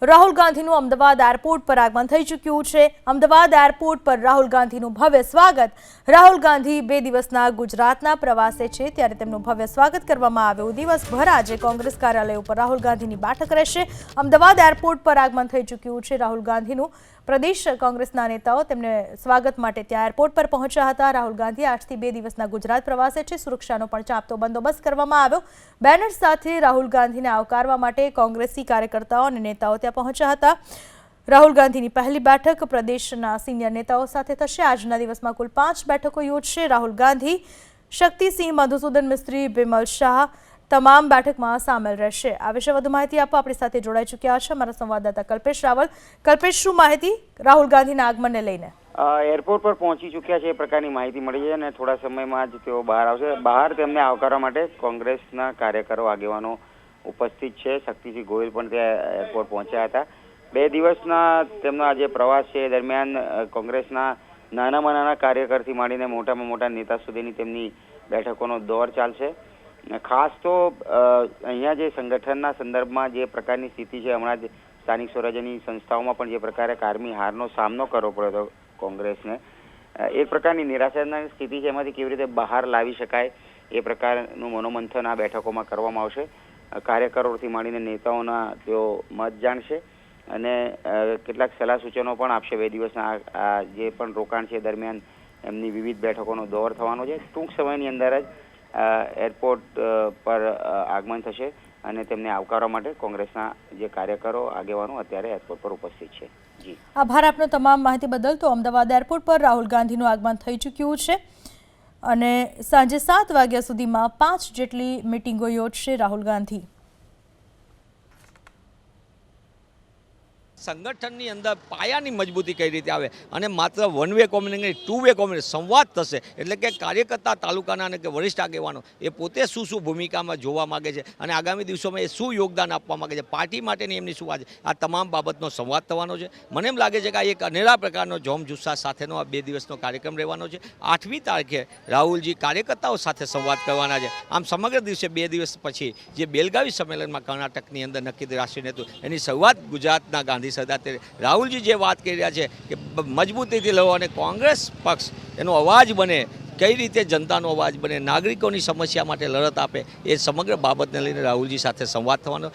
Rahul ગાંધીનું Ahmedabad airport પર આગમન થઈ ચૂક્યું છે। અમદાવાદ એરપોર્ટ પર રાહુલ ગાંધીનું ભવ્ય સ્વાગત। રાહુલ ગાંધી 2 દિવસના ગુજરાતના પ્રવાસે છે ત્યારે તેમનું ભવ્ય સ્વાગત કરવામાં આવ્યું। દિવસભર આજે કોંગ્રેસ કાર્યાલય ઉપર રાહુલ ગાંધીની બેઠક રહેશે। અમદાવાદ એરપોર્ટ પર આગમન થઈ ચૂક્યું છે રાહુલ ગાંધીનું। પ્રદેશ કોંગ્રેસના નેતાઓ તેમને સ્વાગત માટે ત્યાં એરપોર્ટ પર પહોંચ્યા હતા। રાહુલ ગાંધી આજથી 2 દિવસના ગુજરાત પ્રવાસે છે। સુરક્ષાનો પણ ચાંપતો બંદોબસ્ત કરવામાં આવ્યો। બેનર સાથે રાહુલ ગાંધીને આવકારવા માટે કોંગ્રેસી કાર્યકર્તાઓ અને નેતાઓ ત્યાં પહોંચ્યા હતા। રાહુલ ગાંધીની પહેલી બેઠક પ્રદેશના સિનિયર નેતાઓ સાથે થશે। આજના દિવસમાં કુલ 5 બેઠકો યોજશે રાહુલ ગાંધી। શક્તિસિંહ, મધુસૂદન મિસ્ત્રી, બિમલ શાહ તમામ બેઠકમાં સામેલ રહેશે। આ વિશે વધુ માહિતી આપવા આપણી સાથે જોડાઈ ચૂક્યા છે અમારા સંવાદદાતા કલ્પેશ રાવલ। કલ્પેશ, શું માહિતી રાહુલ ગાંધીના આગમનને લઈને? એરપોર્ટ પર પહોંચી ચૂક્યા છે એ પ્રકારની માહિતી મળી છે અને થોડા સમયમાં જ તેઓ બહાર આવશે। બહાર તેમને આવકારવા માટે કોંગ્રેસના કાર્યકરો, આગેવાનો ઉપસ્થિત છે। શક્તિસિંહ ગોહિલ પણ ત્યાં એરપોર્ટ પહોંચ્યા હતા। 2 દિવસના તેમનો જે પ્રવાસ છે એ દરમિયાન કોંગ્રેસના નાનામાં નાના કાર્યકરથી માંડીને મોટામાં મોટા નેતા સુધીની તેમની બેઠકોનો દોર ચાલશે। ખાસ તો અહીંયા જે સંગઠનના સંદર્ભમાં જે પ્રકારની સ્થિતિ છે, હમણાં જ સ્થાનિક સ્વરાજ્યની સંસ્થાઓમાં પણ જે પ્રકારે કારમી હારનો સામનો કરવો પડ્યો હતો કોંગ્રેસને, એ પ્રકારની નિરાશાજનક સ્થિતિ છે, એમાંથી કેવી રીતે બહાર લાવી શકાય એ પ્રકારનું મનોમંથન આ બેઠકોમાં કરવામાં આવશે। કાર્યકરોથી માંડીને નેતાઓના તેઓ મત જાણશે અને કેટલાક સલાહ સૂચનો પણ આપશે। 2 દિવસના આ જે પણ રોકાણ છે દરમિયાન એમની વિવિધ બેઠકોનો દોર થવાનો છે। ટૂંક સમયની અંદર જ એરપોર્ટ પર આગમન થશે અને તેમને આવકારવા માટે કોંગ્રેસના જે કાર્યકરો, આગેવાનો અત્યારે એરપોર્ટ પર ઉપસ્થિત છે। જી, આભાર આપનો તમામ માહિતી બદલ। તો અમદાવાદ એરપોર્ટ પર રાહુલ ગાંધીનું આગમન થઈ ચૂક્યું છે અને સાંજે 7 વાગ્યા સુધીમાં 5 જેટલી મિટિંગો યોજશે રાહુલ ગાંધી। સંગઠનની અંદર પાયાની મજબૂતી કઈ રીતે આવે અને માત્ર one way communication, 2 way communication સંવાદ થશે, એટલે કે કાર્યકર્તા, તાલુકાના અને કે વરિષ્ઠ આગેવાનો એ પોતે શું ભૂમિકામાં જોવા માગે છે અને આગામી દિવસોમાં એ શું યોગદાન આપવા માગે છે, પાર્ટી માટેની એમની શું વાત છે, આ તમામ બાબતનો સંવાદ થવાનો છે। મને એમ લાગે છે કે આ એક અનેરા પ્રકારનો જોમજુસ્સા સાથેનો આ 2 દિવસનો કાર્યક્રમ રહેવાનો છે। 8મી તારીખે રાહુલજી કાર્યકર્તાઓ સાથે સંવાદ કરવાના છે। આમ સમગ્ર દિવસે 2 દિવસ પછી જે બેલગાવી સંમેલનમાં કર્ણાટકની અંદર નક્કી રાષ્ટ્રીય નેતૃત્વ, એની શરૂઆત ગુજરાતના ગાંધી સરદાર રાહુલજી જે વાત કરી રહ્યા છે કે મજબૂતીથી લડો અને કોંગ્રેસ પક્ષ એનો અવાજ બને, કઈ રીતે જનતાનો અવાજ બને, નાગરિકોની સમસ્યા માટે લડત આપે, એ સમગ્ર બાબતને લઈને રાહુલજી સાથે સંવાદ થવાનો।